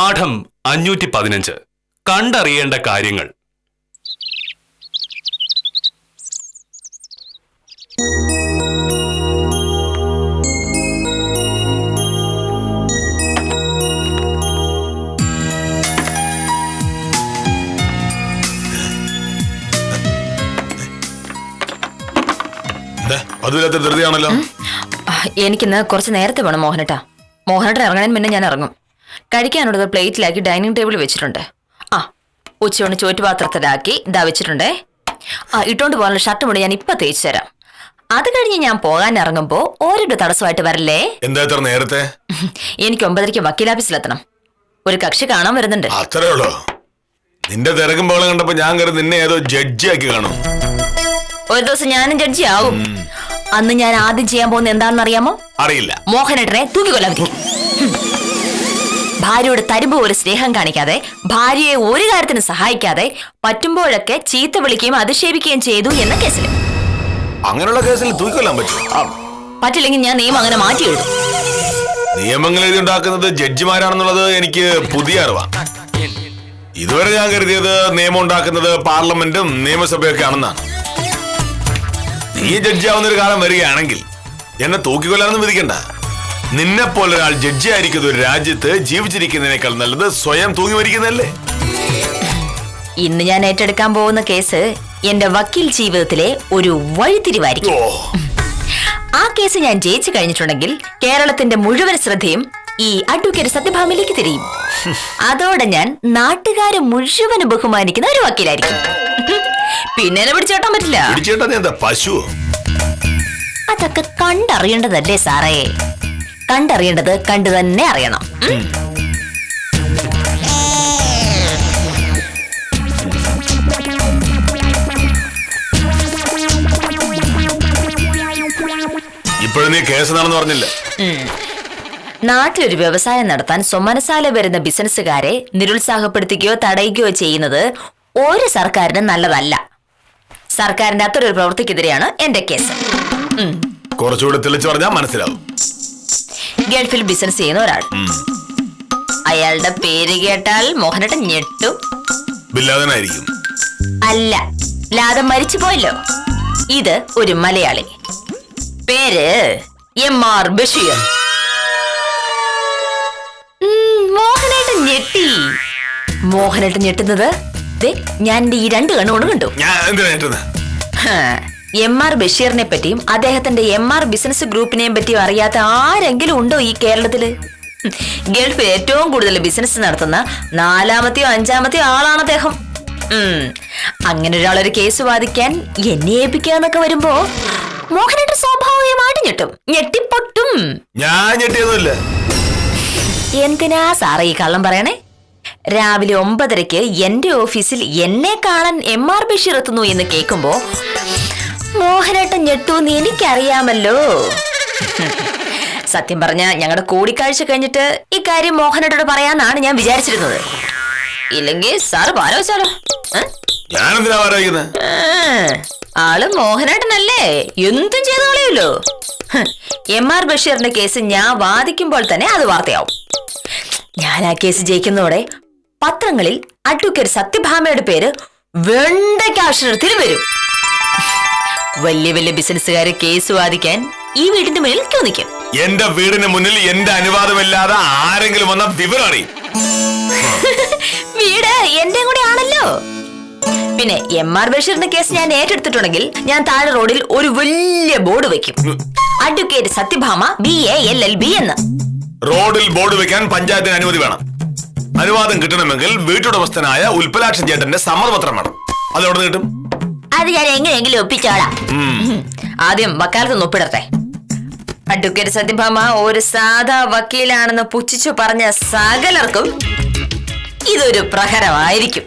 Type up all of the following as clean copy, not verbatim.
പാഠം 515 കണ്ടറിയേണ്ട കാര്യങ്ങൾ. എനിക്കിന്ന് കുറച്ച് നേരത്തെ വേണം മോഹനേട്ടാ. മോഹനേട്ടൻ ഇറങ്ങാൻ മുന്നേ ഞാൻ ഇറങ്ങും. കഴിക്കാനുള്ളത് പ്ലേറ്റിലാക്കി ഡൈനിങ് ടേബിളിൽ വെച്ചിട്ടുണ്ട്. ഉച്ചയോണ്ട് ചോറ്റുപാത്രത്തിലാക്കി ഇതാ വെച്ചിട്ടുണ്ടേ. ഇട്ടോണ്ട് പോകാനുള്ള ഷർട്ട് മുടി ഞാൻ ഇപ്പൊ തേച്ചു തരാം. അത് കഴിഞ്ഞ് ഞാൻ പോകാൻ ഇറങ്ങുമ്പോ ഓരോരു തടസ്സമായിട്ട് വരല്ലേ. എന്താ നേരത്തെ? എനിക്ക് 9:30 വക്കീലാഫീസിലെത്തണം. ഒരു കക്ഷി കാണാൻ വരുന്നുണ്ട്. നിന്റെ തിരക്കുമ്പോൾ കണ്ടപ്പോ ഞാൻ കരുതി നിന്നെ ഏതോ ജഡ്ജി ആക്കി കാണും. ഒരു ദിവസം ഞാനും ജഡ്ജി ആവും. അന്ന് ഞാൻ ആദ്യം ചെയ്യാൻ പോകുന്ന എന്താണെന്ന് അറിയാമോ? അറിയില്ല. മോഹനേട്ടനെ തൂക്കിക്കൊല്ലാതിരിക്കും. ഭാര്യയോട് തരുമ്പോ ഒരു സ്നേഹം കാണിക്കാതെ, ഭാര്യയെ ഒരു കാര്യത്തിന് സഹായിക്കാതെ, പറ്റുമ്പോഴൊക്കെ ചീത്ത വിളിക്കുകയും അധിക്ഷേപിക്കുകയും ചെയ്തു എന്ന കേസിൽ. അങ്ങനെയുള്ള കേസിൽ തൂക്കിക്കൊല്ലാൻ പറ്റും? പറ്റില്ലെങ്കിൽ ഞാൻ നിയമം അങ്ങനെ മാറ്റി എഴുതും. നിയമങ്ങൾ എഴുതി ഉണ്ടാക്കുന്നത് ജഡ്ജിമാരാണെന്നുള്ളത് എനിക്ക് പുതിയ അറിവാണ്. ഇതുവരെ ഞാൻ കരുതിയത് നിയമം ഉണ്ടാക്കുന്നത് പാർലമെന്റും നിയമസഭയൊക്കെ ആണെന്നാണ്. നീ ജഡ്ജി ആവുന്ന ഒരു കാലം വരികയാണെങ്കിൽ എന്നെ തൂക്കിക്കൊല്ലാനൊന്നും വിധിക്കണ്ട. നിന്നെ പോലെ ഒരാൾ ജഡ്ജി ആയിരിക്കുന്ന ഒരു രാജ്യത്ത് ജീവിച്ചിരിക്കുന്നതിനേക്കാൾ നല്ലത് സ്വയം തൂങ്ങി മരിക്കുന്നതല്ലേ. ഇന്ന് ഞാൻ ഏറ്റെടുക്കാൻ പോകുന്ന കേസ് എന്റെ വക്കീൽ ജീവിതത്തിലെ ഒരു വഴിത്തിരിവായിരിക്കും. ആ കേസ് ഞാൻ ജയിച്ചു കഴിഞ്ഞിട്ടുണ്ടെങ്കിൽ കേരളത്തിന്റെ മുഴുവൻ ശ്രദ്ധയും ഈ അഡ്വക്കേറ്റ് സത്യഭാമയിലേക്ക് തിരിയും. അതോടെ ഞാൻ നാട്ടുകാരെ മുഴുവൻ ബഹുമാനിക്കുന്ന ഒരു വക്കീലായിരിക്കും. പിന്നെ പിടിച്ചേട്ടാൻ പറ്റില്ല. പശു അതൊക്കെ കണ്ടറിയേണ്ടതല്ലേ സാറേ. കണ്ടറിയേണ്ടത് കണ്ടു തന്നെ അറിയണം. ഇപ്പോഴും നീ കേസ് നടന്നു പറഞ്ഞില്ല. നാട്ടിലൊരു വ്യവസായം നടത്താൻ സ്വമനസാലെ വരുന്ന ബിസിനസ്സുകാരെ നിരുത്സാഹപ്പെടുത്തുകയോ തടയുകയോ ചെയ്യുന്നത് ഒരു സർക്കാരിനും നല്ലതല്ല. സർക്കാരിന്റെ അത്തരൊരു പ്രവൃത്തിക്കെതിരെയാണ് എന്റെ കേസ്. കുറച്ചുകൂടി തെളിച്ചു പറഞ്ഞാൽ മനസ്സിലാവും. ഗൾഫിൽ ബിസിനസ് ചെയ്യുന്ന ഒരാൾ. അയാളുടെ പേര് കേട്ടാൽ മോഹനേട്ടൻ ഞെട്ടും. ബില്ലാദനായിരിക്കും. അല്ല, ലാദൻ മരിച്ചു പോയല്ലോ. ഇത് ഒരു മലയാളി. പേര് M.R. ബഷീർ. മോഹനേട്ടൻ ഞെട്ടി. മോഹനേട്ടൻ ഞെട്ടുന്നത് ഞാൻ എന്റെ ഈ 2 കണ്ണുകൊണ്ട് കണ്ടു. M.R. ബഷീറിനെ പറ്റിയും അദ്ദേഹത്തിന്റെ M.R. ബിസിനസ് ഗ്രൂപ്പിനെയും പറ്റിയും അറിയാത്ത ആരെങ്കിലും ഉണ്ടോ ഈ കേരളത്തില്? ഗൾഫിൽ ഏറ്റവും കൂടുതൽ ബിസിനസ് നടത്തുന്ന 4-മത്തെയോ 5-മത്തെയോ ആളാണ് അദ്ദേഹം. അങ്ങനെ ഒരാളൊരു കേസ് വാദിക്കാൻ എന്നെ ഏൽപ്പിക്കാന്നൊക്കെ വരുമ്പോ മോഹനേട്ടൻ സ്വാഭാവികമായിട്ട് ഞെട്ടും, ഞെട്ടിപ്പൊട്ടും. ഞാൻ ഞെട്ടിയൊന്നുമില്ല. എന്തിനാ സാറേ ഈ കള്ളം പറയണേ? രാവിലെ 9:30 എന്റെ ഓഫീസിൽ എന്നെ കാണാൻ M.R. ബഷീർ എത്തുന്നു എന്ന് കേൾക്കുമ്പോ മോഹനേട്ടൻ ഞെട്ടൂന്ന് എനിക്കറിയാമല്ലോ. സത്യം പറഞ്ഞ ഞങ്ങളുടെ കൂടിക്കാഴ്ച കഴിഞ്ഞിട്ട് ഇക്കാര്യം മോഹനേട്ടനോട് പറയാന്നാണ് ഞാൻ വിചാരിച്ചിരുന്നത്. ഇല്ലെങ്കിൽ സാറ് പാലോചാലോ. ആള് മോഹനേട്ടനല്ലേ, എന്തും ചെയ്തു കളയുമല്ലോ. M.R. ബഷീറിന്റെ കേസ് ഞാൻ വാദിക്കുമ്പോൾ തന്നെ അത് വാർത്തയാവും. ഞാൻ ആ കേസ് ജയിക്കുന്നതോടെ പത്രങ്ങളിൽ അഡ്വക്കേറ്റ് സത്യഭാമയുടെ പേര് വെണ്ടയ്ക്കാക്ഷരത്തിൽ വരും. വലിയ വലിയ ബിസിനസ്സുകാരെ കേസ് വാദിക്കാൻ ഈ വീടിന്റെ മുന്നിൽ ക്യൂ നിൽക്കും. എന്റെ വീടിന് മുന്നിൽ എന്റെ അനുവാദമില്ലാതെ ആരെങ്കിലും വന്ന വിവരം അറിയും. വീട് എന്റെ കൂടെ ആണല്ലോ. പിന്നെ M.R. ബഷീറിന്റെ കേസ് ഞാൻ ഏറ്റെടുത്തിട്ടുണ്ടെങ്കിൽ ഞാൻ താഴെ റോഡിൽ ഒരു വലിയ ബോർഡ് വെക്കും. അഡ്വക്കേറ്റ് സത്യഭാമ BA LLB എന്ന്. റോഡിൽ ബോർഡ് വെക്കാൻ പഞ്ചായത്തിന് അനുമതി വേണം. അനുവാദം കിട്ടണമെങ്കിൽ വീട്ടുടമസ്ഥനായ ഉൽപ്പലാക്ഷൻ ചേട്ടന്റെ സമ്മതപത്രം വേണം. അത് എവിടെ കിട്ടും? അത് ഞാൻ എങ്ങനെയെങ്കിലും ഒപ്പിച്ചോളാം. ആദ്യം വക്കാലത്ത് ഒപ്പിടട്ടെ. അഡ്വക്കേറ്റ് സത്യഭാമ ഒരു സാധാ വക്കീലാണെന്ന് പുച്ഛിച്ചു പറഞ്ഞ സകലർക്കും ഇതൊരു പ്രഹരമായിരിക്കും.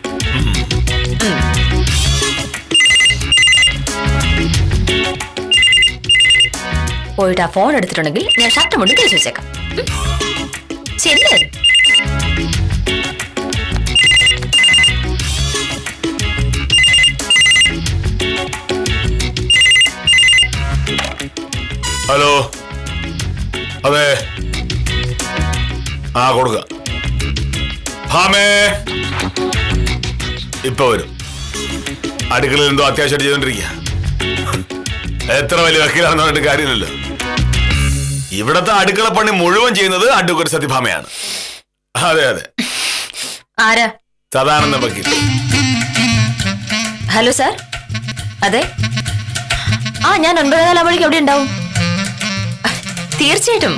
പോയിട്ട് ആ ഫോൺ എടുത്തിട്ടുണ്ടെങ്കിൽ ഞാൻ ഷർട്ട് മുണ്ട് തേച്ച് വെച്ചേക്കാം. ശരി. ഹലോ, അതെ, കൊടുക്ക. ഭാമേ ഇപ്പൊ വരും. അടുക്കളയിൽ എന്തോ അത്യാവശ്യമായിട്ട് ചെയ്തോണ്ടിരിക്കുക. എത്ര വലിയ വക്കീലാണെന്ന് പറഞ്ഞിട്ട് കാര്യമില്ലല്ലോ. ഇവിടത്തെ അടുക്കള പണി മുഴുവൻ ചെയ്യുന്നത് അഡ്വക്കേറ്റ് സത്യഭാമയാണ്. അതെ അതെ. ആരാ? സദാനന്ദ വക്കീൽ. Hello sir. അതെ, ഞാൻ 9:15 എവിടെ ഉണ്ടാവും? തീർച്ചയായിട്ടും.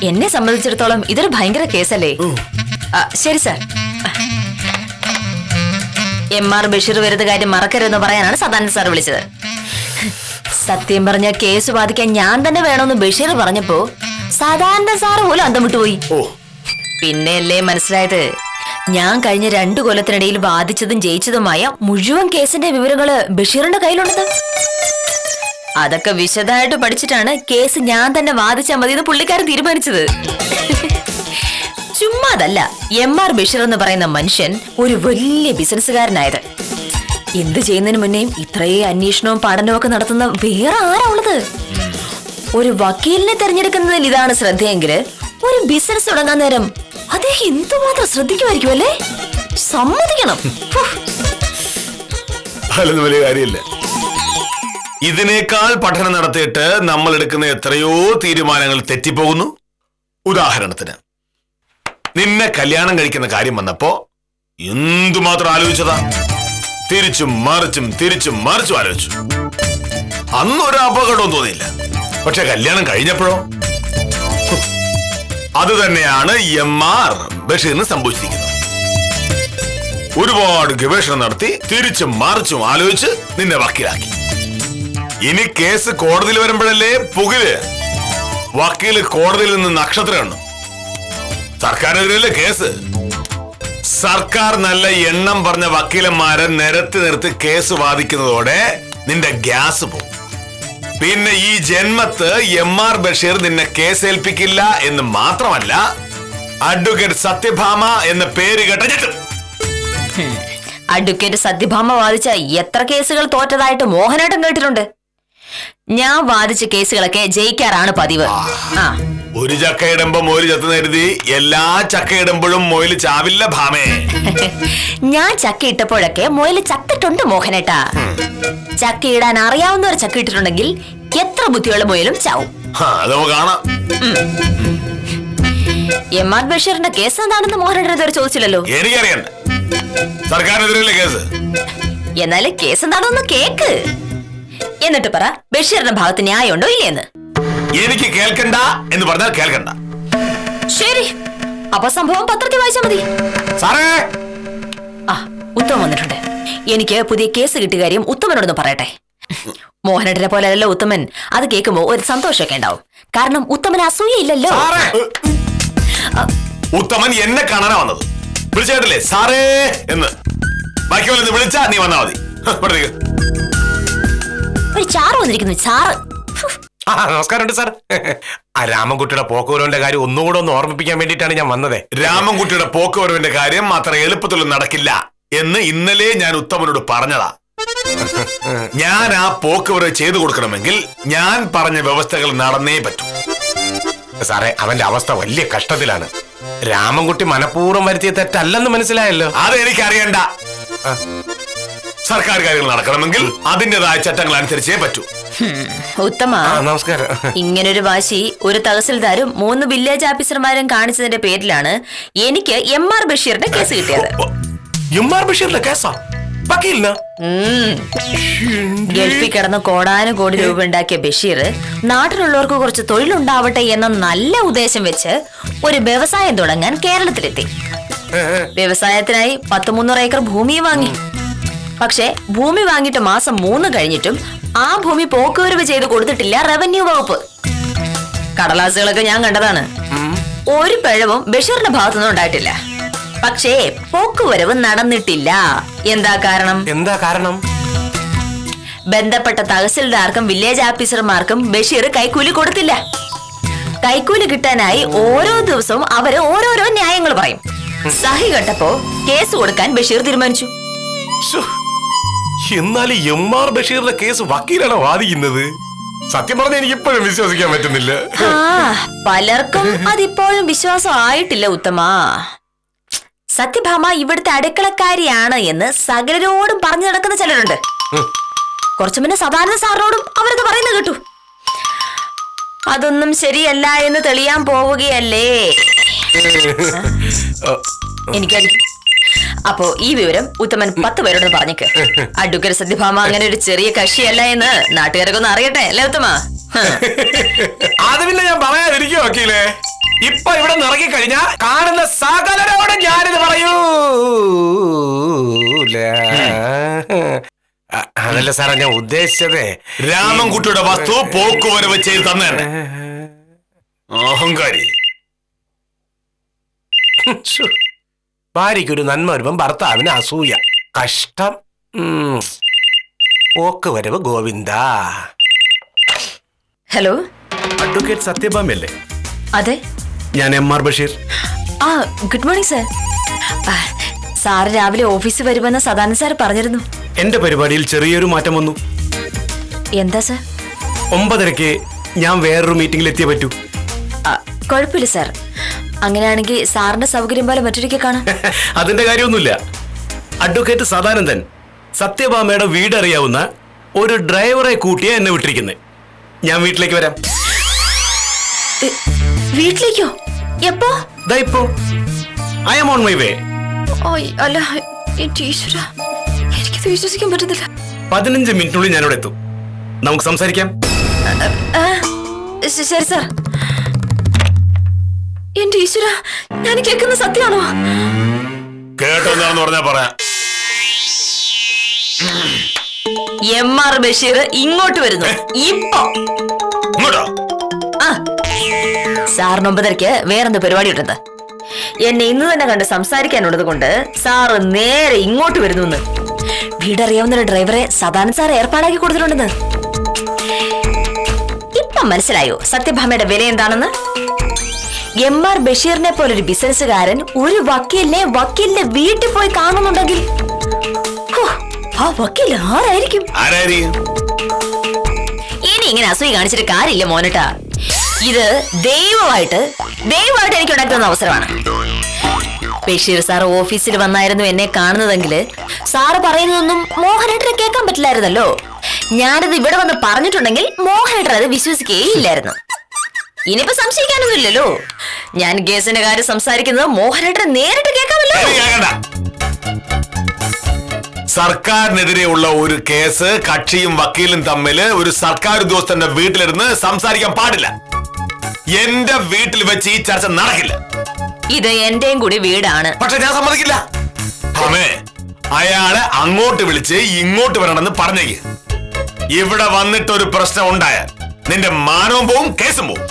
എന്നെ സംബന്ധിച്ചിടത്തോളം ഇതൊരു ഭയങ്കര കേസല്ലേ. ശരി സാർ. MR ബഷീർ വരുന്ന കാര്യം മറക്കരുതെന്ന് പറയാനാണ് സദാനന്ദ സാർ വിളിച്ചത്. സത്യം പറഞ്ഞ കേസ് വാദിക്കാൻ ഞാൻ തന്നെ വേണമെന്ന് ബഷീർ പറഞ്ഞപ്പോ സദാനന്ദ സാർ പോലും അന്തം വിട്ടുപോയി. പിന്നെയല്ലേ മനസ്സിലായത് ഞാൻ കഴിഞ്ഞ 2 കൊല്ലത്തിനിടയിൽ വാദിച്ചതും ജയിച്ചതുമായ മുഴുവൻ കേസിന്റെ വിവരങ്ങള് ബഷീറിന്റെ കയ്യിലുള്ളത്. അതൊക്കെ വിശദമായിട്ട് പഠിച്ചിട്ടാണ് കേസ് ഞാൻ തന്നെ വാദിച്ചാൽ മതി എന്ന് പുള്ളിക്കാരൻ തീരുമാനിച്ചത്. ചുമ്മാതല്ല MR ബഷീർ എന്ന് പറയുന്ന മനുഷ്യൻ ഒരു വലിയ ബിസിനസ്സുകാരനായത്. എന്ത് ചെയ്യുന്നതിന് മുന്നേയും ഇത്രയും അന്വേഷണവും പഠനവും ഒക്കെ നടത്തുന്ന വേറെ ആരാ ഉള്ളത്? ഒരു വക്കീലിനെ തെരഞ്ഞെടുക്കുന്നതിൽ ഇതാണ് ശ്രദ്ധയെങ്കിൽ ഒരു ബിസിനസ് തുടങ്ങാൻ നേരം അദ്ദേഹം എന്തുമാത്രം ശ്രദ്ധിക്കുമായിരിക്കും അല്ലേ? സമ്മതിക്കണം. അതൊന്നും വലിയ കാര്യമില്ല. ഇതിനേക്കാൾ പഠനം നടത്തിയിട്ട് നമ്മൾ എടുക്കുന്ന എത്രയോ തീരുമാനങ്ങൾ തെറ്റിപ്പോകുന്നു. ഉദാഹരണത്തിന് നിന്നെ കല്യാണം കഴിക്കുന്ന കാര്യം വന്നപ്പോ എന്തുമാത്രം ആലോചിച്ചതാ. തിരിച്ചും മറിച്ചും ആലോചിച്ചു. അന്നൊരു അപകടവും തോന്നിയില്ല. പക്ഷെ കല്യാണം കഴിഞ്ഞപ്പോഴോ അത് തന്നെയാണ് MR ബഷീറിന് സംഭവിച്ചിരിക്കുന്നത്. ഒരുപാട് ഗവേഷണം നടത്തി തിരിച്ചും മറിച്ചും ആലോചിച്ച് നിന്നെ വക്കീലാക്കി. ഇനി കേസ് കോടതിയിൽ വരുമ്പോഴല്ലേ പുകില്. വക്കീല് കോടതിയിൽ നിന്ന് നക്ഷത്രം കാണും. സർക്കാരിനെതിരല്ലേ കേസ്. സർക്കാർ നല്ല എണ്ണം പറഞ്ഞ വക്കീലന്മാരെ നിരത്തി കേസ് വാദിക്കുന്നതോടെ നിന്റെ ഗ്യാസ് പോകും. പിന്നെ ഈ ജന്മത്ത് MR ബഷീർ നിന്നെ കേസേൽപ്പിക്കില്ല എന്ന് മാത്രമല്ല, അഡ്വക്കേറ്റ് സത്യഭാമ എന്ന പേര് കേട്ട അഡ്വക്കേറ്റ് സത്യഭാമ വാദിച്ച എത്ര കേസുകൾ തോറ്റതായിട്ട് മോഹനേട്ടൻ കേട്ടിട്ടുണ്ട്. ഞാൻ വാദിച്ച കേസുകളൊക്കെ ജയിക്കാറാണ് പതിവ്. ഒരു ചക്കയിടുമ്പോ മൊയില് ചത്തു കരുതി എല്ലാ ചക്കയിടുമ്പോഴും മൊയില് ചാവില്ല ഭാമേ. ഞാൻ ചക്ക ഇട്ടപ്പോഴൊക്കെ മൊയില് ചത്തിട്ടുണ്ട് മോഹനേട്ടാ. ചക്ക ഇടാൻ അറിയാവുന്നവർ ചക്ക ഇട്ടിട്ടുണ്ടെങ്കിൽ എത്ര ബുദ്ധിയുള്ള മൊയിലും ചാവും. അത് നമുക്ക് കാണാം. MR ബഷീറിന്റെ കേസ് എന്താണെന്ന് മോഹനേട്ടൻ ഇതുവരെ ചോദിച്ചില്ലല്ലോ. എനിക്കറിയണ്ട. സർക്കാരിനെതിരല്ലേ കേസ്. എന്നാലും കേസ് എന്താണെന്ന് കേക്ക്. എന്നിട്ട് പറ, ബഷീറിന്റെ ഭാഗത്ത് ന്യായമുണ്ടോ ഇല്ലേന്ന്. എനിക്ക് കേൾക്കണ്ട എന്ന് പറഞ്ഞാൽ കേൾക്കണ്ട. ശരി, അപ്പൊ സംഭവം പത്രത്തിൽ വായിച്ചാ മതി. സാറേ, ഉത്തമൻ വന്നിട്ടുണ്ട്. എനിക്ക് പുതിയ കേസ് കിട്ടിയ കാര്യം ഉത്തമനോടൊന്ന് പറയട്ടെ. മോഹനേട്ടനെ പോലെ അല്ലല്ലോ ഉത്തമൻ. അത് കേൾക്കുമ്പോ ഒരു സന്തോഷമൊക്കെ ഉണ്ടാവും. കാരണം ഉത്തമൻ അസൂയയില്ലല്ലോ. ഉത്തമൻ എന്നെ കാണാനാ വന്നത്. വിളിച്ചേട്ടില്ലേ സാറേ എന്ന്. ബാക്കി വിളിച്ചാ നീ വന്നാ മതി. ഒരു ചാറ് വന്നിരിക്കുന്നു, ചാറ്. നമസ്കാരമുണ്ട് സാർ. രാമൻകുട്ടിയുടെ പോക്കുവരവിന്റെ കാര്യം ഒന്നുകൂടെ ഒന്ന് ഓർമ്മിപ്പിക്കാൻ വേണ്ടിയിട്ടാണ് ഞാൻ വന്നത്. രാമൻകുട്ടിയുടെ പോക്കുവരവിന്റെ കാര്യം അത്ര എളുപ്പത്തിലൊന്നും നടക്കില്ല എന്ന് ഇന്നലെ ഞാൻ ഉത്തമനോട് പറഞ്ഞതാ. ഞാൻ ആ പോക്കുവരവ് ചെയ്തു കൊടുക്കണമെങ്കിൽ ഞാൻ പറഞ്ഞ വ്യവസ്ഥകൾ നടന്നേ പറ്റൂ. സാറേ, അവന്റെ അവസ്ഥ വലിയ കഷ്ടത്തിലാണ്. രാമൻകുട്ടി മനഃപൂർവ്വം വരുത്തിയ തെറ്റല്ലെന്ന് മനസ്സിലായല്ലോ. അതെനിക്കറിയണ്ട. സർക്കാർ കാര്യങ്ങൾ നടക്കണമെങ്കിൽ അതിൻ്റെതായ ചട്ടങ്ങൾ അനുസരിച്ചേ പറ്റൂ. ഉത്തമ, നമസ്കാരം. ഇങ്ങനൊരു വാശി ഒരു തഹസിൽദാരും 3 വില്ലേജ് ഓഫീസർമാരും കാണിച്ചതിന്റെ പേരിലാണ് എനിക്ക് MR ബഷീറിന്റെ കേസ് കിട്ടിയത്. MR ബഷീറിന്റെ കേസാ? വക്കീലിനാ? ഗൾഫിൽ കിടന്ന് കോടാനുകോടി രൂപ ഉണ്ടാക്കിയ ബഷീർ നാട്ടിലുള്ളവർക്ക് കുറച്ച് തൊഴിലുണ്ടാവട്ടെ എന്ന നല്ല ഉദ്ദേശം വെച്ച് ഒരു വ്യവസായം തുടങ്ങാൻ കേരളത്തിലെത്തി. വ്യവസായത്തിനായി 10-300 ഏക്കർ ഭൂമി വാങ്ങി. പക്ഷെ ഭൂമി വാങ്ങിയിട്ട് മാസം 3 കഴിഞ്ഞിട്ടും ആ ഭൂമി പോക്കുവരവ് ചെയ്ത് കൊടുത്തിട്ടില്ല റവന്യൂ വകുപ്പ്. കടലാസുകളൊക്കെ ഞാൻ കണ്ടതാണ്. ഒരു പിഴവും ബഷീറിന്റെ ഭാഗത്തുനിന്നും ഉണ്ടായിട്ടില്ല. പക്ഷേ പോക്കുവരവ് നടന്നിട്ടില്ല. എന്താ കാരണം? ബന്ധപ്പെട്ട തഹസിൽദാർക്കും വില്ലേജ് ഓഫീസർമാർക്കും ബഷീർ കൈക്കൂലി കൊടുത്തില്ല. കൈക്കൂലി കിട്ടാനായി ഓരോ ദിവസവും അവര് ഓരോരോ ന്യായങ്ങൾ പറയും. സഹി കെട്ടപ്പോ കേസ് കൊടുക്കാൻ ബഷീർ തീരുമാനിച്ചു. എന്നാലും MR ബഷീറിന്റെ കേസ് വക്കീലാണ് വാദിക്കുന്നത്. സത്യം പറഞ്ഞ എനിക്ക് ഇപ്പോഴും വിശ്വസിക്കാൻ പറ്റുന്നില്ല. പലർക്കും അതിപ്പോഴും വിശ്വാസം ആയിട്ടില്ല ഉത്തമ. സത്യഭാമ ഇവിടുത്തെ അടുക്കളക്കാരിയാണ് എന്ന് സകലരോടും പറഞ്ഞു നടക്കുന്ന ചിലരുണ്ട്. കുറച്ചു മുന്നേ സദാനന്ദ സാറിനോടും അവരത് പറയുന്നത് കേട്ടു. അതൊന്നും ശരിയല്ല എന്ന് തെളിയാൻ പോവുകയല്ലേ? എനിക്കറിയാം. അപ്പോ ഈ വിവരം ഉത്തമൻ 10 പേരോട് പറഞ്ഞേക്ക്. അഡ്വക്കേറ്റ് സത്യഭാമ അങ്ങനെ ഒരു ചെറിയ കക്ഷിയല്ല എന്ന് നാട്ടുകാരൊക്കെ ഒന്ന് അറിയട്ടെ, അല്ലേ ഉത്തമ? അത് പിന്നെ ഞാൻ പറയാതിരിക്കും വക്കീലേ. ഇപ്പൊ ഇവിടെ നിറങ്ങി കഴിഞ്ഞാ കാണുന്ന സകലരോടും ഞാനിത് പറയൂ. അതല്ല സാറാ ഞാൻ ഉദ്ദേശിച്ചത്, രാമൻകുട്ടിയുടെ വസ്തു പോക്കുവരവ് ചെയ്ത് തന്നെ. അഹങ്കാരി. ഭാര്യയ്ക്കൊരു നന്മ വരുമ്പം ഭർത്താവിന് അസൂയ. കഷ്ടം. പോക്കുവരവ് ഗോവിന്ദ. ഹലോ, അഡ്വക്കേറ്റ് സത്യഭാമയല്ലേ? അതെ, ഞാൻ MR Basheer. Good morning sir. Sir രാവിലെ ഓഫീസിൽ വരുമെന്ന് സദാനന്ദ സാർ പറഞ്ഞിരുന്നു. എന്റെ പരിപാടിയിൽ ചെറിയൊരു മാറ്റം വന്നു. എന്താ സാർ? 9:30 ഞാൻ വേറൊരു മീറ്റിംഗിൽ എത്തിയേ പറ്റൂ. കുഴപ്പമില്ല സാർ. അങ്ങനെയാണെങ്കിൽ സാറിന്റെ സൗകര്യം പോലെ മറ്റൊരിക്കൽ കാണാം. അതിന്റെ കാര്യമൊന്നുമില്ല. അഡ്വക്കേറ്റ് സദാനന്ദൻ സത്യഭാമയുടെ വീടറിയാവുന്ന ഒരു ഡ്രൈവറെ കൂട്ടിയാ എന്നെ വിട്ടിരിക്കുന്നത്. ഞാൻ വീട്ടിലേക്ക് വരാം. വീട്ടിലേക്കോ? എപ്പോ? ഇപ്പോ I am on my way. അല്ല, എനിക്കത് വിശ്വസിക്കാൻ പറ്റുന്നില്ല. 15 മിനിറ്റിനുള്ളിൽ ഞാനിവിടെ എത്തും. നമുക്ക് സംസാരിക്കാം. ശരി സാർ. എന്റെ ഈശ്വര, ഞാൻ കേൾക്കുന്ന സത്യമാണോ? കേട്ടോ എന്താണെന്ന് പറഞ്ഞാ പറയാം. MR ബഷീർ ഇങ്ങോട്ട് വരുന്നു ഇപ്പോ. ഇങ്ങോട്ടോ? സാറിന് 9:30 വേറെന്ത് പരിപാടി ഉണ്ടെന്ന് എന്നെ ഇന്ന് തന്നെ കണ്ട് സംസാരിക്കാനുള്ളത് കൊണ്ട് സാറ് നേരെ ഇങ്ങോട്ട് വരുന്നു. വീടറിയാവുന്ന ഒരു ഡ്രൈവറെ സദാനന്ദ സാർ ഏർപ്പാടാക്കി കൊടുത്തിട്ടുണ്ടെന്ന്. ഇപ്പൊ മനസ്സിലായോ സത്യഭാമയുടെ വില എന്താണെന്ന്? MR ബഷീറിനെ പോലൊരു ബിസിനസ്സുകാരൻ ഒരു വക്കീലിന്റെ വീട്ടിൽ പോയി കാണുന്നുണ്ടെങ്കിൽ ആ വക്കീൽ ആരായിരിക്കും? ഇനി ഇങ്ങനെ അസൂയ കാണിച്ചിട്ട് കാര്യമില്ല മോനട്ടാ. ഇത് ദൈവമായിട്ട് എനിക്ക് ഉണ്ടാക്കുന്ന അവസരമാണ്. ബഷീർ സാർ ഓഫീസിൽ വന്നായിരുന്നു എന്നെ കാണുന്നതെങ്കിൽ സാറ് പറയുന്നതൊന്നും മോഹനേട്ടനെ കേൾക്കാൻ പറ്റില്ലായിരുന്നല്ലോ. ഞാനിത് ഇവിടെ വന്ന് പറഞ്ഞിട്ടുണ്ടെങ്കിൽ മോഹനേട്ടൻ അത് വിശ്വസിക്കുകയില്ലായിരുന്നു. ഇനിയിപ്പോ സംശയിക്കാനൊന്നുമില്ലല്ലോ. ഞാൻ കേസിന്റെ കാര്യം സംസാരിക്കുന്നത് മോഹനേട്ടനെ നേരിട്ട് കേൾക്കാമല്ലോ. സർക്കാരിനെതിരെയുള്ള ഒരു കേസ് കക്ഷിയും വക്കീലും തമ്മിൽ ഒരു സർക്കാർ ഉദ്യോഗസ്ഥന്റെ വീട്ടിലിരുന്ന് സംസാരിക്കാൻ പാടില്ല. എന്റെ വീട്ടിൽ വെച്ച് ഈ ചർച്ച നടക്കില്ല. ഇത് എന്റെയും കൂടി വീടാണ്. പക്ഷെ ഞാൻ സമ്മതിക്കില്ല. അയാളെ അങ്ങോട്ട് വിളിച്ച് ഇങ്ങോട്ട് വരണമെന്ന് പറഞ്ഞേക്ക്. ഇവിടെ വന്നിട്ട് ഒരു പ്രശ്നം ഉണ്ടായാൽ നിന്റെ മാനവും പോവും, കേസും പോവും.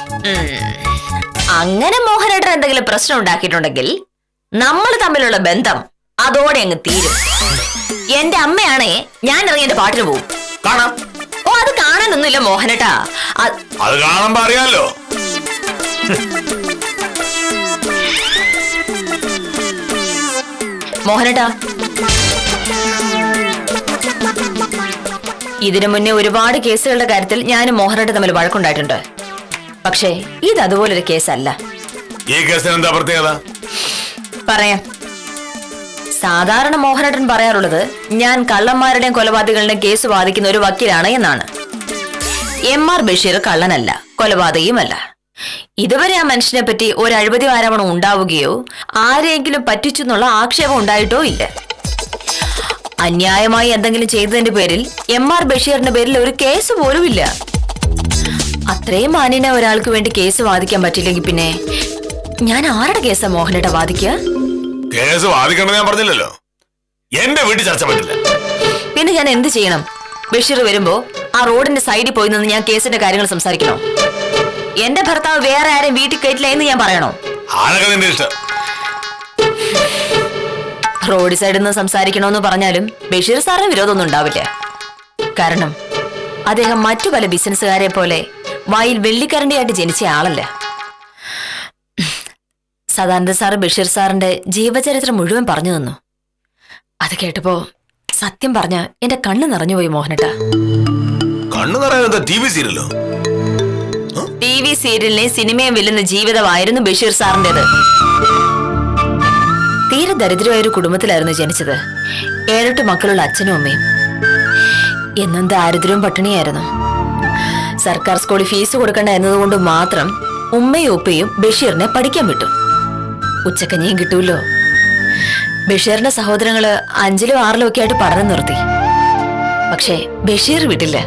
അങ്ങനെ മോഹനേട്ടൻ എന്തെങ്കിലും പ്രശ്നം ഉണ്ടാക്കിയിട്ടുണ്ടെങ്കിൽ നമ്മൾ തമ്മിലുള്ള ബന്ധം അതോടെ അങ്ങ് തീരും. എന്റെ അമ്മയാണേ ഞാൻ ഇറങ്ങി എന്റെ പാട്ടിന് പോവും. കാണാം. അത് കാണാനൊന്നുമില്ല മോഹനേട്ടാ. അത് കാണുമ്പോ അറിയാലോ. മോഹനേട്ടാ, ഇതിനു മുന്നേ ഒരുപാട് കേസുകളുടെ കാര്യത്തിൽ ഞാനും മോഹനേട്ടൻ തമ്മിൽ വഴക്കുണ്ടായിട്ടുണ്ട്. പക്ഷേ ഇത് അതുപോലൊരു കേസല്ല. ഈ കേസിന് എന്താ പ്രത്യേകത? പറയാം. സാധാരണ മോഹനേട്ടൻ പറയാറുള്ളത് ഞാൻ കള്ളന്മാരുടെയും കൊലപാതകളുടെയും കേസ് വാദിക്കുന്ന ഒരു വക്കീലാണ് എന്നാണ്. MR ബഷീർ കള്ളനല്ല, കൊലപാതകയുമല്ല. ഇതുവരെ ആ മനുഷ്യനെ പറ്റി ഒരു അഴിമതി ആരോപണം ഉണ്ടാവുകയോ ആരെയെങ്കിലും പറ്റിച്ചു എന്നുള്ള ആക്ഷേപം ഉണ്ടായിട്ടോ ഇല്ല. അന്യായമായി എന്തെങ്കിലും ചെയ്തതിന്റെ പേരിൽ MR ബഷീറിന്റെ പേരിൽ ഒരു കേസ് പോലും ഇല്ല. അത്രയും മാന്യന ഒരാൾക്ക് വേണ്ടി കേസ് വാദിക്കാൻ പറ്റില്ലെങ്കിൽ പിന്നെ ഞാൻ ആരുടെ കേസാ മോഹനേട്ട വാദിക്കുക? കേസ് വാദിക്കണം ഞാൻ പറഞ്ഞില്ലല്ലോ. എന്റെ വീട്ടിൽ ചർച്ച പറ്റില്ല. പിന്നെ ഞാൻ എന്ത് ചെയ്യണം? ബഷീർ വരുമ്പോ ആ റോഡിന്റെ സൈഡിൽ പോയി നിന്ന് ഞാൻ കേസിന്റെ കാര്യങ്ങൾ സംസാരിക്കണോ? എന്റെ ഭർത്താവ് വേറെ ആരെയും വീട്ടിൽ കയറ്റില്ല എന്ന് ഞാൻ പറയണോ? ആരൊക്കെ നിന്റെ ഇഷ്ടം. റോഡ് സൈഡിൽ നിന്ന് സംസാരിക്കണോന്ന് പറഞ്ഞാലും ബഷീർ സാറിന് വിരോധമൊന്നും ഉണ്ടാവില്ല. കാരണം അദ്ദേഹം മറ്റു പല ബിസിനസ്സുകാരെ പോലെ വായിൽ വെള്ളിക്കരണ്ടിയായിട്ട് ജനിച്ച ആളല്ല. സദാനന്ദ സാറ് ബഷീർ സാറിന്റെ ജീവചരിത്രം മുഴുവൻ പറഞ്ഞു തന്നു. അത് കേട്ടപ്പോ സത്യം പറഞ്ഞ എന്റെ കണ്ണ് നിറഞ്ഞുപോയി മോഹനേട്ടാ. കണ്ണു നിറയുന്നത് TV സീരിയലോ? TV സീരിയലിനെ സിനിമയും വെല്ലുന്ന ജീവിതമായിരുന്നു ബഷീർ സാറിന്റേത്. തീരെ ദരിദ്രമായ ഒരു കുടുംബത്തിലായിരുന്നു ജനിച്ചത്. 7-8 മക്കളുള്ള അച്ഛനും അമ്മയും. എന്നും ദാരിദ്ര്യവും പട്ടിണിയായിരുന്നു. സർക്കാർ സ്കൂളിൽ ഫീസ് കൊടുക്കണ്ട എന്നതുകൊണ്ട് മാത്രം ഉമ്മയും ഉപ്പയും ബഷീറിനെ പഠിക്കാൻ വിട്ടു. ഉച്ചക്കഞ്ഞിയും കിട്ടൂല്ലോ. ബഷീറിന്റെ സഹോദരങ്ങള് 5-ലും 6-ലും ഒക്കെ ആയിട്ട് പഠനം നിർത്തി. പക്ഷേ ബഷീർ വിട്ടില്ല.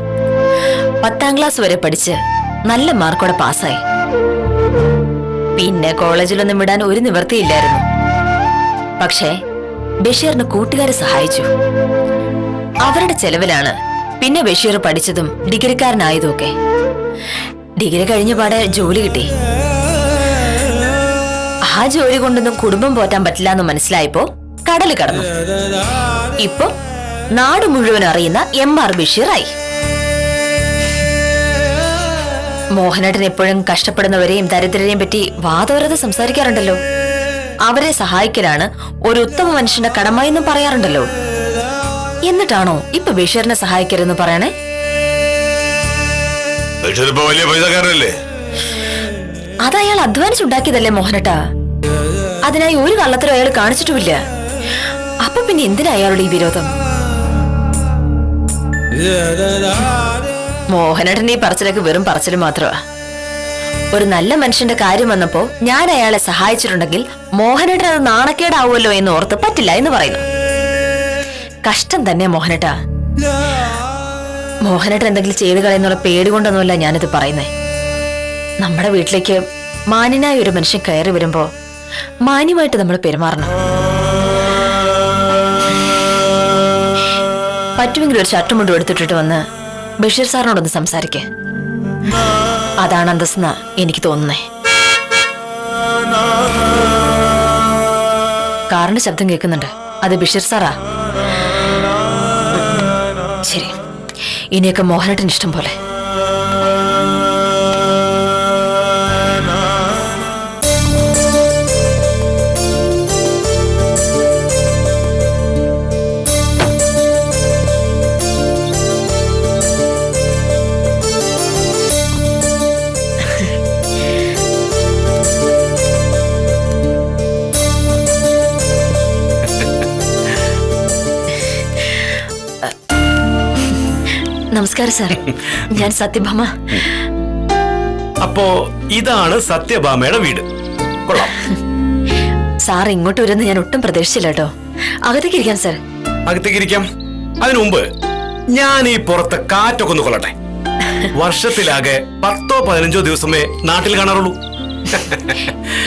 10ാം ക്ലാസ് വരെ പഠിച്ച് നല്ല മാർക്കോടെ പാസ്സായി. പിന്നെ കോളേജിലൊന്നും വിടാൻ ഒരു നിവൃത്തിയില്ലായിരുന്നു. പക്ഷേ ബഷീറിന് കൂട്ടുകാരെ സഹായിച്ചു. അവരുടെ ചെലവിലാണ് പിന്നെ ബഷീർ പഠിച്ചതും ഡിഗ്രിക്കാരനായതും ഒക്കെ. ഡിഗ്രി കഴിഞ്ഞ പാടെ ജോലി കിട്ടി. ആ ജോലി കൊണ്ടൊന്നും കുടുംബം പോറ്റാൻ പറ്റില്ല എന്ന് മനസ്സിലായപ്പോ കടല് കടന്നു. ഇപ്പൊ നാട് മുഴുവൻ അറിയുന്ന MR ബഷീറായി. മോഹനേട്ടൻ എപ്പോഴും കഷ്ടപ്പെടുന്നവരെയും ദരിദ്രരെയും പറ്റി വാദോരത സംസാരിക്കാറുണ്ടല്ലോ. അവരെ സഹായിക്കലാണ് ഒരു ഉത്തമ മനുഷ്യന്റെ കടമയെന്നും പറയാറുണ്ടല്ലോ. എന്നിട്ടാണോ ഇപ്പൊ ബഷീറിനെ സഹായിക്കരുതെന്ന് പറയണേ? ബഷീർ ഇപ്പൊ വലിയ പൈസക്കാരനല്ലേ? അത് അയാൾ അധ്വാനിച്ചുണ്ടാക്കിയതല്ലേ മോഹനേട്ടാ. അതിനായി ഒരു കള്ളത്തരം അയാൾ കാണിച്ചിട്ടുമില്ല. അപ്പൊ പിന്നെ എന്തിനാ അയാളുടെ ഈ വിരോധം? മോഹനേട്ടൻ ഈ പറച്ചിലൊക്കെ വെറും പറച്ചിൽ മാത്രമാ. ഒരു നല്ല മനുഷ്യന്റെ കാര്യം വന്നപ്പോ ഞാൻ അയാളെ സഹായിച്ചിട്ടുണ്ടെങ്കിൽ മോഹനേട്ടൻ അത് നാണക്കേടാവുമല്ലോ എന്ന് ഓർത്ത് പറ്റില്ല എന്ന് പറയുന്നു. കഷ്ടം തന്നെ മോഹനേട്ടാ. മോഹനേട്ടൻ എന്തെങ്കിലും ചെയ്തു കളയെന്നുള്ള പേടി കൊണ്ടൊന്നുമല്ല ഞാനിത് പറയുന്നേ. നമ്മുടെ വീട്ടിലേക്ക് മാന്യനായ ഒരു മനുഷ്യൻ കയറി വരുമ്പോ മാന്യമായിട്ട് നമ്മൾ പെരുമാറണം. പറ്റുമെങ്കിൽ ഒരു ഷർട്ടും മുണ്ടും എടുത്തിട്ടിട്ട് വന്ന് ബഷീർ സാറിനോടൊന്ന് സംസാരിക്കേ. അതാണ് അന്തസ്സെന്ന എനിക്ക് തോന്നുന്നേ. കാറിന്റെ ശബ്ദം കേൾക്കുന്നുണ്ട്. അത് ബഷീർ സാറാ. ശരി, ഇനിയൊക്കെ മോഹനേട്ടന് ഇഷ്ടം പോലെ. നമസ്കാരം സാർ, ഞാൻ സത്യഭാമ. അപ്പോ ഇതാണ് സത്യഭാമയുടെ വീട്. കൊള്ളാം. സാർ ഇങ്ങോട്ട് വരുമെന്ന് ഞാൻ ഒട്ടും പ്രതീക്ഷിച്ചില്ല കേട്ടോ. അകത്തേക്ക് ഇരിക്കാം സാർ. അകത്തേക്ക് ഇരിക്കാം. അതിനു മുമ്പ് ഞാൻ ഈ പുറത്തെ കാറ്റൊക്കെ ഒന്ന് കൊള്ളട്ടെ. വർഷത്തിലാകെ 10-15 ദിവസമേ നാട്ടിൽ കാണാറുള്ളൂ.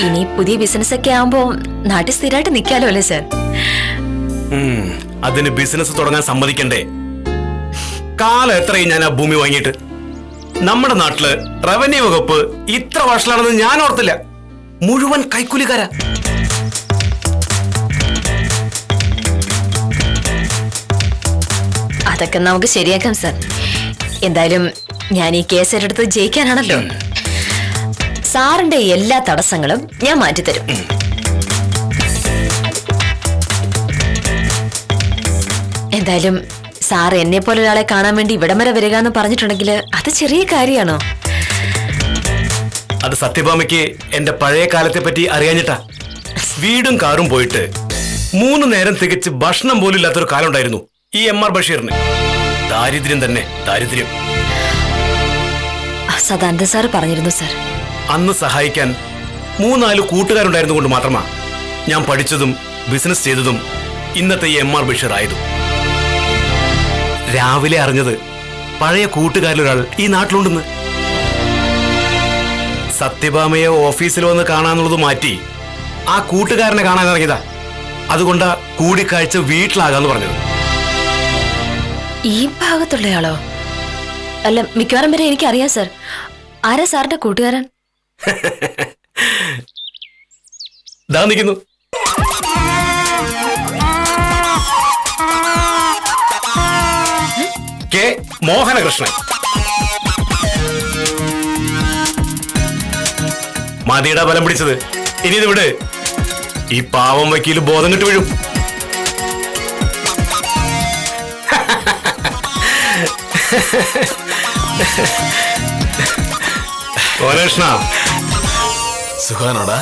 ഇനി പുതിയ ബിസിനസ് ഒക്കെ ആവുമ്പോ നാട്ടിൽ സ്ഥിരമായിട്ട് നിൽക്കാലോ അല്ലേ സാർ? അതിന് ബിസിനസ് തുടങ്ങാൻ സമ്മതിക്കണ്ടേ? കാലം എത്രയും ഞാൻ ആ ഭൂമി വാങ്ങിയിട്ട്. നമ്മുടെ നാട്ടില് റവന്യൂ വകുപ്പ് ഇത്ര വർഷമാണെന്ന് ഞാൻ ഓർത്തില്ല. മുഴുവൻ കൈക്കൂലിക്കാരാ. അതൊക്കെ നമുക്ക് ശരിയാക്കാം സാർ. എന്തായാലും ഞാൻ ഈ കേസ് ഏറ്റെടുത്ത് ജയിക്കാനാണല്ലോ. സാറിന്റെ എല്ലാ തടസ്സങ്ങളും ഞാൻ മാറ്റിത്തരും. എന്തായാലും സാർ എന്നെ പോലെ ഒരാളെ കാണാൻ വേണ്ടി ഇവിടം വരെ വരിക എന്ന് പറഞ്ഞിട്ടുണ്ടെങ്കിൽ അത് ചെറിയ കാര്യമാണോ? അത് സത്യഭാമയ്ക്ക് എന്റെ പഴയ കാലത്തെ പറ്റി അറിയാഞ്ഞിട്ടാ. വീടും കാറും പോയിട്ട് 3 നേരം തികച്ച് ഭക്ഷണം പോലും ഇല്ലാത്തൊരു കാലം ഉണ്ടായിരുന്നു ഈ MR ബഷീറിന്. ദാരിദ്ര്യം തന്നെ ദാരിദ്ര്യം. സദാനന്ദ സാർ പറഞ്ഞിരുന്നു സാർ. അന്ന് സഹായിക്കാൻ 3-4 കൂട്ടുകാരുണ്ടായിരുന്നു കൊണ്ട് മാത്രമാ ഞാൻ പഠിച്ചതും ബിസിനസ് ചെയ്തതും ഇന്നത്തെ ഈ MR ബഷീർ ആയതും. രാവിലെ അറിഞ്ഞത് പഴയ കൂട്ടുകാരിലൊരാൾ ഈ നാട്ടിലുണ്ടെന്ന്. സത്യഭാമയെ ഓഫീസിൽ വന്ന് കാണാന്നുള്ളത് മാറ്റി ആ കൂട്ടുകാരനെ കാണാൻ ഇറങ്ങിയതാ. അതുകൊണ്ടാ കൂടിക്കാഴ്ച വീട്ടിലാകാന്ന് പറഞ്ഞത്. ഈ ഭാഗത്തുള്ളയാളോ? അല്ല, മിക്കവാറും വരെ എനിക്കറിയാം സാർ. ആരാ സാറിന്റെ കൂട്ടുകാരൻ? ദാ നിൽക്കുന്നു. കെ മോഹനകൃഷ്ണൻ. മതിയുടെ ബലം പിടിച്ചത്. ഇനി ഇത് വിട്. ഈ പാവം വക്കീല് ബോധം കിട്ടു വീഴും. മോഹനകൃഷ്ണ, സുഖാനോടാ?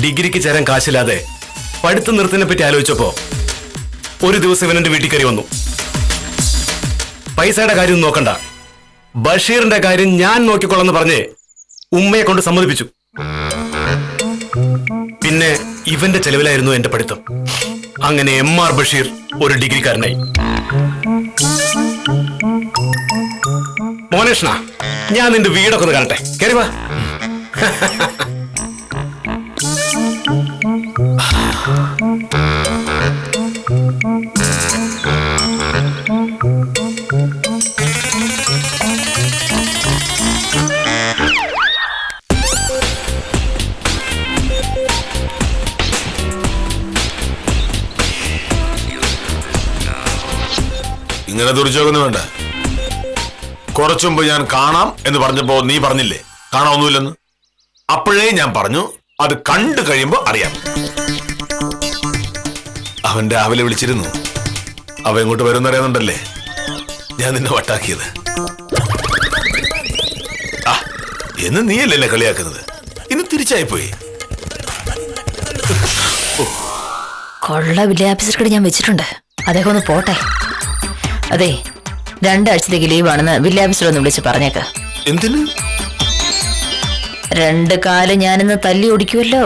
ഡിഗ്രിക്ക് ചേരാൻ കാശില്ലാതെ പഠിത്തം നിർത്തിനെ പറ്റി ആലോചിച്ചപ്പോ ഒരു ദിവസം ഇവൻ എന്റെ വീട്ടിൽ കയറി വന്നു. പൈസയുടെ കാര്യം നോക്കണ്ട, ബഷീറിന്റെ കാര്യം ഞാൻ നോക്കിക്കൊള്ളെന്ന് പറഞ്ഞ് ഉമ്മയെ കൊണ്ട് സമ്മതിപ്പിച്ചു. പിന്നെ ഇവന്റെ ചെലവിലായിരുന്നു എന്റെ പഠിത്തം. അങ്ങനെ MR ബഷീർ ഒരു ഡിഗ്രിക്കാരനായി. മോനേഷ്ണ, ഞാൻ നിന്റെ വീടൊക്കെ ഒന്ന് കാണട്ടെ. കയറി വാ. ഇങ്ങനെ തുറിച്ചോക്കൊന്നും വേണ്ട. കുറച്ചു മുമ്പ് ഞാൻ കാണാം എന്ന് പറഞ്ഞപ്പോ നീ പറഞ്ഞില്ലേ കാണാമൊന്നുമില്ലെന്ന്? അപ്പോഴേ ഞാൻ പറഞ്ഞു അത് കണ്ടു കഴിയുമ്പോ അറിയാം. അവൻ രാവിലെ വിളിച്ചിരുന്നു. അവ ഇങ്ങോട്ട് വരുന്നറിയാന്നുണ്ടല്ലേ ഞാൻ നിന്നെ വട്ടാക്കിയത്. ആ എന്ന് നീയല്ലേ എന്നെ കളിയാക്കുന്നത്? ഇന്ന് തിരിച്ചായി പോയി. കൊള്ള വില്ലേജ് ഞാൻ വെച്ചിട്ടുണ്ട്. അദ്ദേഹം ഒന്ന് പോട്ടെ. അതെ, 2 ആഴ്ചത്തേക്ക് ലീവാണെന്ന് വില്ലേജ് ഒന്ന് വിളിച്ച് പറഞ്ഞേക്ക്. എന്തിന്? 2 കാലം ഞാനിന്ന് തല്ലി ഓടിക്കുമല്ലോ.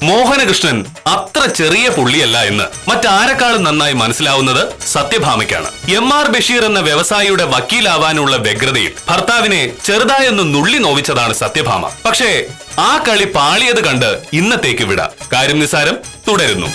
മോഹനകൃഷ്ണൻ അത്ര ചെറിയ പുള്ളിയല്ല എന്ന് മറ്റാരെക്കാളും നന്നായി മനസ്സിലാവുന്നത് സത്യഭാമയ്ക്കാണ്. MR ബഷീർ എന്ന വ്യവസായിയുടെ വക്കീലാവാനുള്ള വ്യഗ്രതയിൽ ഭർത്താവിനെ ചെറുതായൊന്ന് നുള്ളി നോവിച്ചതാണ് സത്യഭാമ. പക്ഷേ ആ കളി പാളിയത് കണ്ട് ഇന്നത്തേക്ക് വിടാം. കാര്യം നിസാരം തുടരുന്നു.